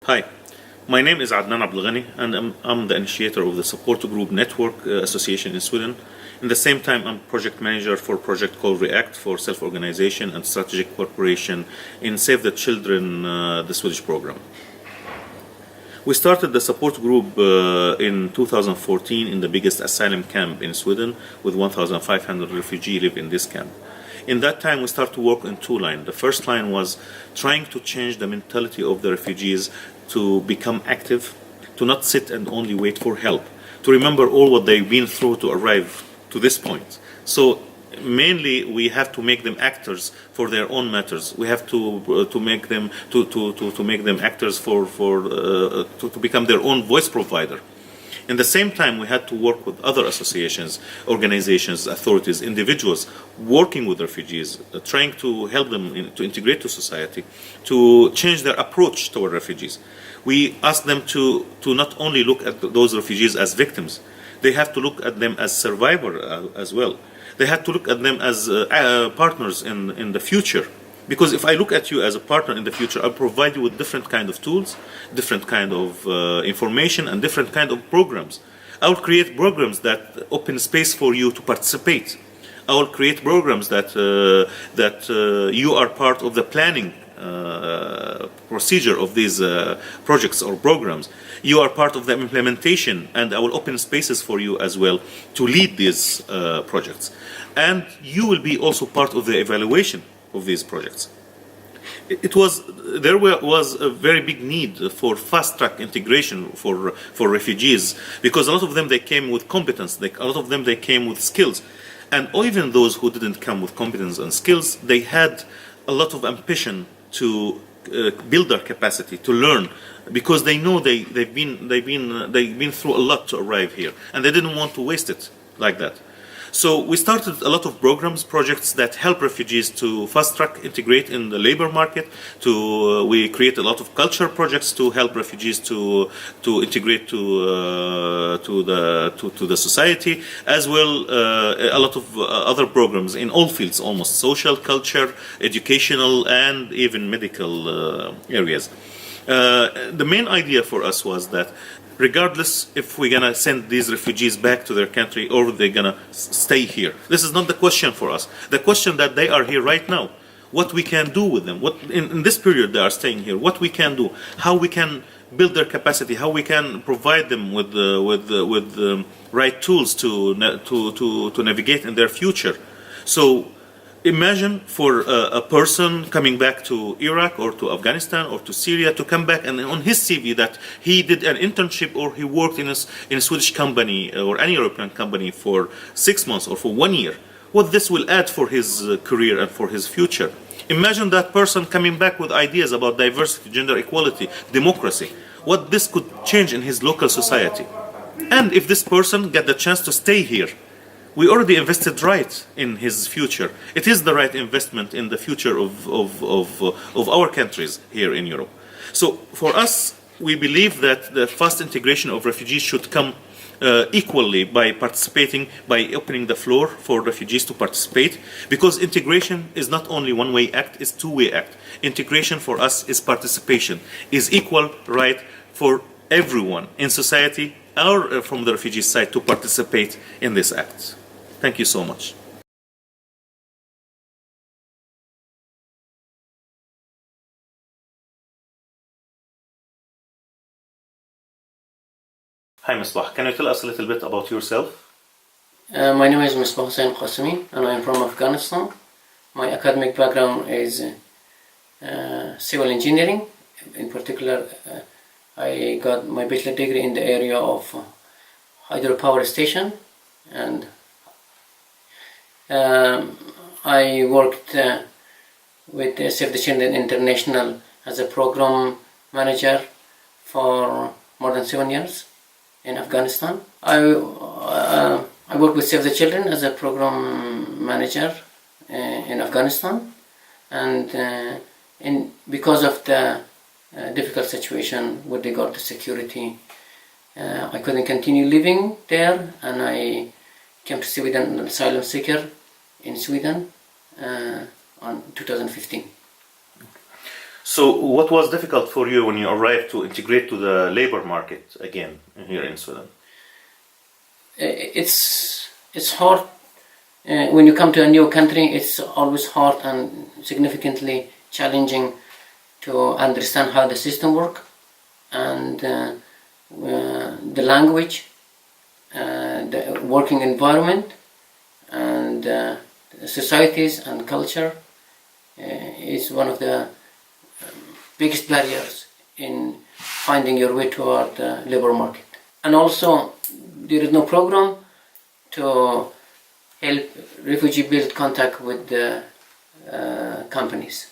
Hi, my name is Adnan Abdelghani and I'm the initiator of the Support Group Network Association in Sweden. In the same time, I'm project manager for a project called REACT for self-organization and strategic cooperation in Save the Children, the Swedish program. We started the support group in 2014 in the biggest asylum camp in Sweden, with 1,500 refugees live in this camp. In that time, we started to work in two lines. The first line was trying to change the mentality of the refugees to become active, to not sit and only wait for help, to remember all what they've been through to arrive to this point. So mainly we have to make them actors for their own matters. We have to make them make them actors to become their own voice provider. In the same time, we had to work with other associations, organizations, authorities, individuals working with refugees, trying to help them to integrate to society, to change their approach toward refugees. We asked them to not only look at those refugees as victims, they have to look at them as survivors as well. They had to look at them as partners in the future. Because if I look at you as a partner in the future, I'll provide you with different kind of tools, different kind of information, and different kind of programs. I will create programs that open space for you to participate. I will create programs that you are part of the planning procedure of these projects or programs. You are part of the implementation, and I will open spaces for you as well to lead these projects. And you will be also part of the evaluation of these projects. There was a very big need for fast-track integration for refugees, because a lot of them, they came with competence, a lot of them, they came with skills. And even those who didn't come with competence and skills, they had a lot of ambition to build their capacity, to learn, because they know they've been through a lot to arrive here, and they didn't want to waste it like that. So we started a lot of programs, projects that help refugees to fast-track integrate in the labor market. We create a lot of culture projects to help refugees to integrate to the society, as well a lot of other programs in all fields, almost social, culture, educational, and even medical areas. The main idea for us was that regardless if we're gonna send these refugees back to their country or they're gonna stay here, this is not the question for us. The question that they are here right now, what we can do with them, what in this period they are staying here, what we can do, how we can build their capacity, how we can provide them with the right tools to navigate in their future. So imagine for a person coming back to Iraq or to Afghanistan or to Syria to come back and on his CV that he did an internship or he worked in a Swedish company or any European company for 6 months or for 1 year. What this will add for his career and for his future. Imagine that person coming back with ideas about diversity, gender equality, democracy. What this could change in his local society. And if this person get the chance to stay here, we already invested right in his future. It is the right investment in the future of our countries here in Europe. So for us, we believe that the fast integration of refugees should come equally by participating, by opening the floor for refugees to participate, because integration is not only one-way act, it's two-way act. Integration for us is participation, is equal right for everyone in society or from the refugee side to participate in this act. Thank you so much. Hi Misbah, can you tell us a little bit about yourself? My name is Misbah Hussain Qasimi and I am from Afghanistan. My academic background is civil engineering. In particular, I got my bachelor degree in the area of hydropower station, and I worked with Save the Children International as a program manager for more than 7 years in Afghanistan. I worked with Save the Children as a program manager in Afghanistan, and because of the difficult situation with regard to security, I couldn't continue living there, and I came to Sweden, an asylum seeker in Sweden on 2015. So, what was difficult for you when you arrived to integrate to the labor market again here in Sweden? It's hard when you come to a new country. It's always hard and significantly challenging to understand how the system works and the language, the working environment, and societies and culture is one of the biggest barriers in finding your way toward the labor market. And also, there is no program to help refugee build contact with the companies.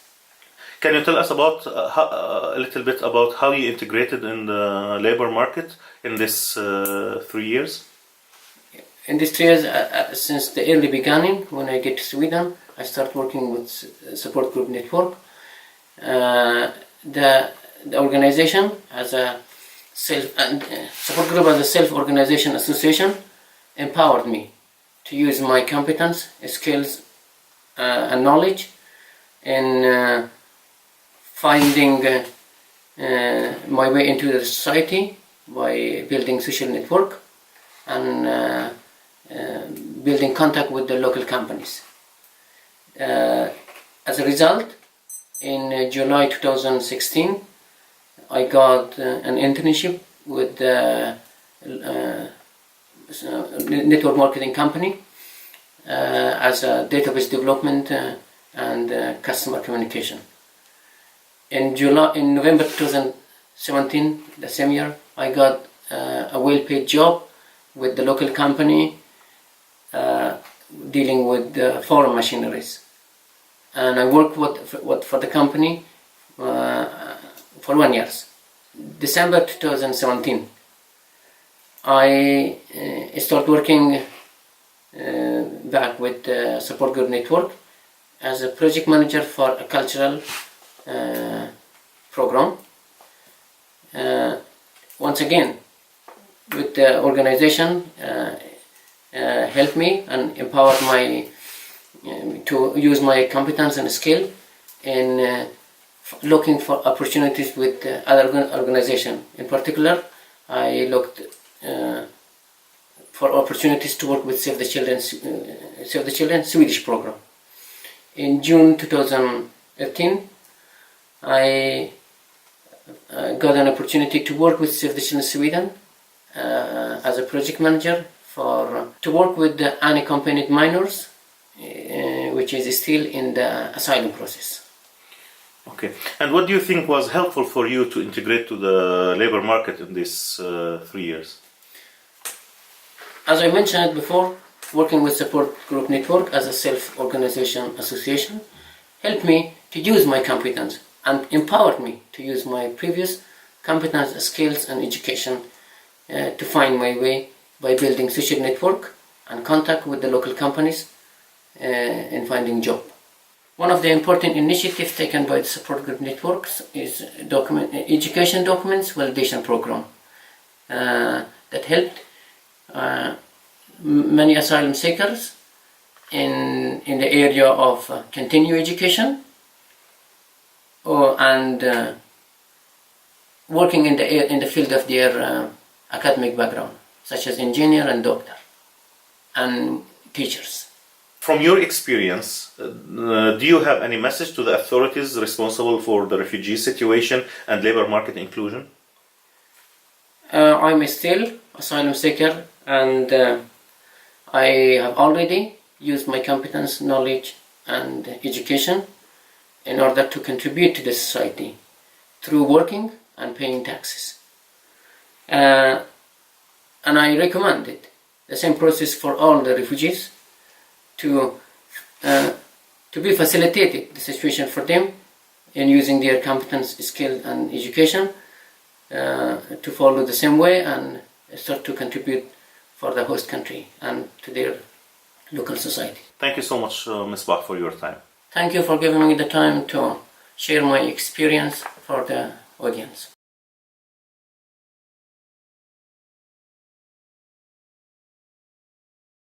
Can you tell us about a little bit about how you integrated in the labor market in this 3 years? In these 3 years, since the early beginning, when I get to Sweden, I start working with support group network. The organization as a support group as a self-organization association empowered me to use my competence, skills, and knowledge in finding my way into the society by building social network and building contact with the local companies. As a result, in July 2016, I got an internship with the network marketing company as a database development and customer communication. In November 2017, the same year, I got a well-paid job with the local company dealing with farm machineries. And I worked for the company for 1 year. December 2017, I started working back with the support group network as a project manager for a cultural program. Once again, with the organization helped me and empowered my to use my competence and skill in looking for opportunities with other organizations. In particular, I looked for opportunities to work with Save the Children Swedish program. In June 2018, I got an opportunity to work with Save the Children Sweden as a project manager to work with the unaccompanied minors, which is still in the asylum process. Okay. And what do you think was helpful for you to integrate to the labor market in these 3 years? As I mentioned before, working with support group network as a self-organization association helped me to use my competence and empowered me to use my previous competence, skills and education to find my way by building social network and contact with the local companies in finding job. One of the important initiatives taken by the support group networks is education documents validation program that helped many asylum seekers in the area of continuing education and working in the field of their academic background, such as engineer and doctor and teachers. From your experience, do you have any message to the authorities responsible for the refugee situation and labor market inclusion? I'm still asylum seeker and I have already used my competence, knowledge and education in order to contribute to the society through working and paying taxes. And I recommend it, the same process for all the refugees to be facilitated the situation for them in using their competence, skill and education to follow the same way and start to contribute for the host country and to their local society. Thank you so much, Misbah, for your time. Thank you for giving me the time to share my experience for the audience.